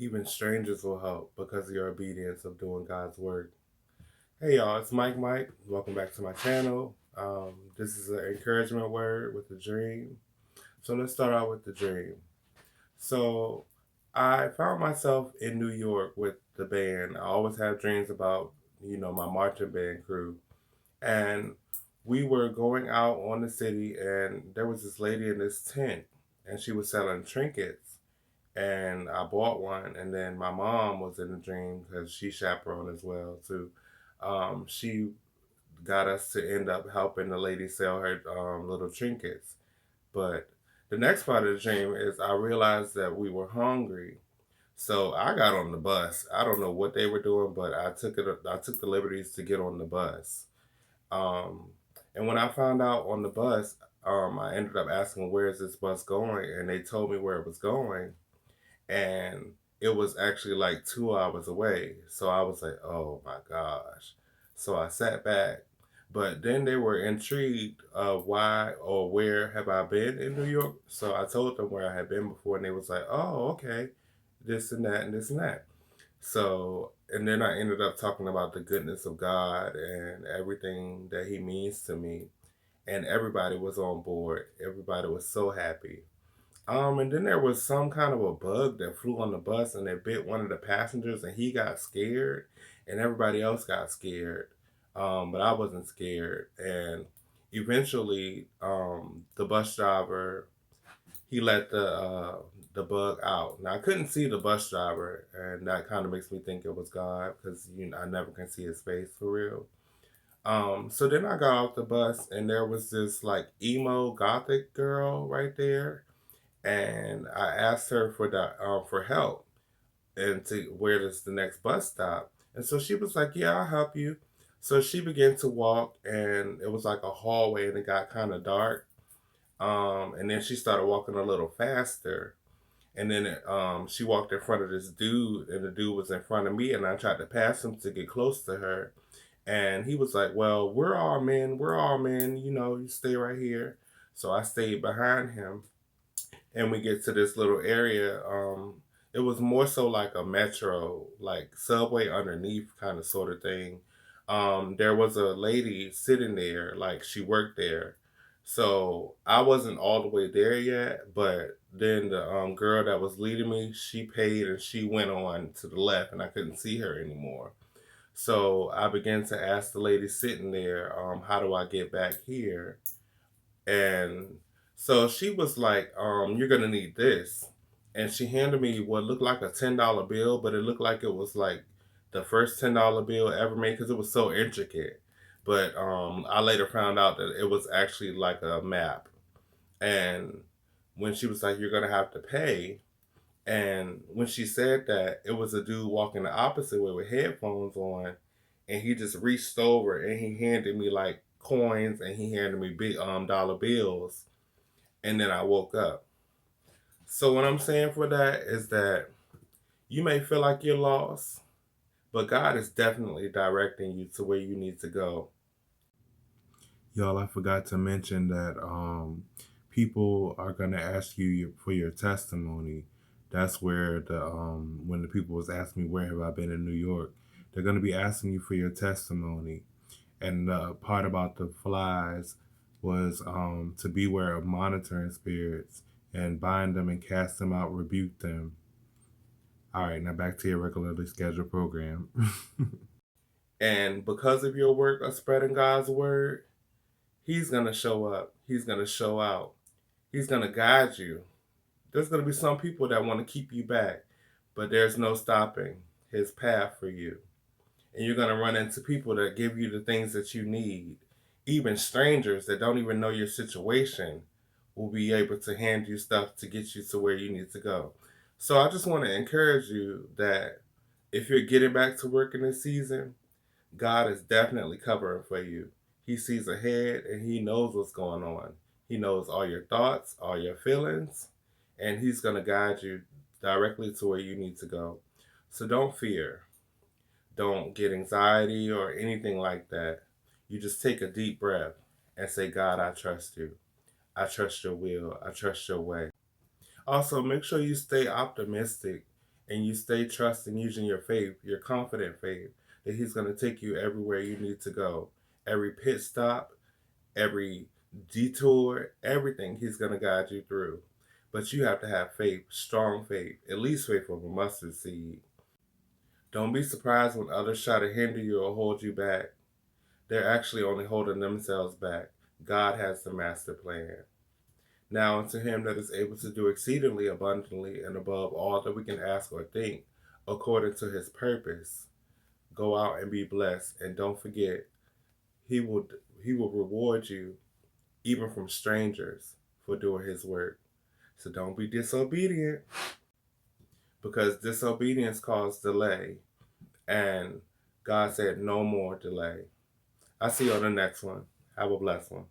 Even strangers will help because of your obedience of doing God's work. Hey y'all, it's Mike. Welcome back to my channel. This is an encouragement word with a dream. So let's start out with the dream. So I found myself in New York with the band. I always have dreams about, my marching band crew. And we were going out on the city, and there was this lady in this tent, and she was selling trinkets. And I bought one, and then my mom was in the dream because she chaperoned as well too. She got us to end up helping the lady sell her little trinkets. But the next part of the dream is I realized that we were hungry, so I got on the bus. I don't know what they were doing, but I took it. I took the liberties to get on the bus. Um, and when I found out on the bus, I ended up asking, "Where is this bus going?" And they told me where it was going, and it was actually like 2 hours away. So I was like, "Oh my gosh!" So I sat back, but then they were intrigued of why or where have I been in New York. So I told them where I had been before, and they was like, "Oh, okay, this and that and this and that." So, and then I ended up talking about the goodness of God and everything that He means to me. And everybody was on board. Everybody was so happy. And then there was some kind of a bug that flew on the bus and it bit one of the passengers and he got scared and everybody else got scared. But I wasn't scared. And eventually, the bus driver he let the bug out. Now I couldn't see the bus driver, and that kind of makes me think it was God because I never can see his face for real. So then I got off the bus, and there was this like emo gothic girl right there, and I asked her for help and to where is the next bus stop. And so she was like, "Yeah, I'll help you." So she began to walk, and it was like a hallway, and it got kind of dark. And then she started walking a little faster. And then she walked in front of this dude, and the dude was in front of me, and I tried to pass him to get close to her. And he was like, "Well, we're all men, you stay right here." So I stayed behind him, and we get to this little area. It was more so like a metro, like subway underneath kind of sort of thing. There was a lady sitting there, like she worked there. So I wasn't all the way there yet, but then the girl that was leading me, she paid and she went on to the left, and I couldn't see her anymore. So I began to ask the lady sitting there, how do I get back here? And so she was like, "You're gonna need this." And she handed me what looked like a $10 bill, but it looked like it was like the first $10 bill ever made because it was so intricate. But I later found out that it was actually like a map. And when she was like, "You're gonna have to pay," and when she said that, it was a dude walking the opposite way with headphones on, and he just reached over and he handed me like coins and he handed me big dollar bills, and then I woke up. So what I'm saying for that is that you may feel like you're lost, but God is definitely directing you to where you need to go. Y'all, I forgot to mention that people are gonna ask you for your testimony. That's where the when the people was asking me where have I been in New York, they're gonna be asking you for your testimony. And the part about the flies was to beware of monitoring spirits and bind them and cast them out, rebuke them. All right, now back to your regularly scheduled program. And because of your work of spreading God's word, He's going to show up. He's going to show out. He's going to guide you. There's going to be some people that want to keep you back, but there's no stopping His path for you. And you're going to run into people that give you the things that you need. Even strangers that don't even know your situation will be able to hand you stuff to get you to where you need to go. So I just want to encourage you that if you're getting back to work in this season, God is definitely covering for you. He sees ahead and He knows what's going on. He knows all your thoughts, all your feelings, and He's going to guide you directly to where you need to go. So don't fear. Don't get anxiety or anything like that. You just take a deep breath and say, "God, I trust you. I trust your will. I trust your way." Also, make sure you stay optimistic and you stay trusting using your faith, your confident faith, that He's going to take you everywhere you need to go. Every pit stop, every detour, everything He's going to guide you through. But you have to have faith, strong faith, at least faith of a mustard seed. Don't be surprised when others try to hinder you or hold you back. They're actually only holding themselves back. God has the master plan. Now unto Him that is able to do exceedingly abundantly and above all that we can ask or think, according to His purpose. Go out and be blessed, and don't forget, He will reward you even from strangers for doing His work. So don't be disobedient, because disobedience caused delay, and God said no more delay. I'll see you on the next one. Have a blessed one.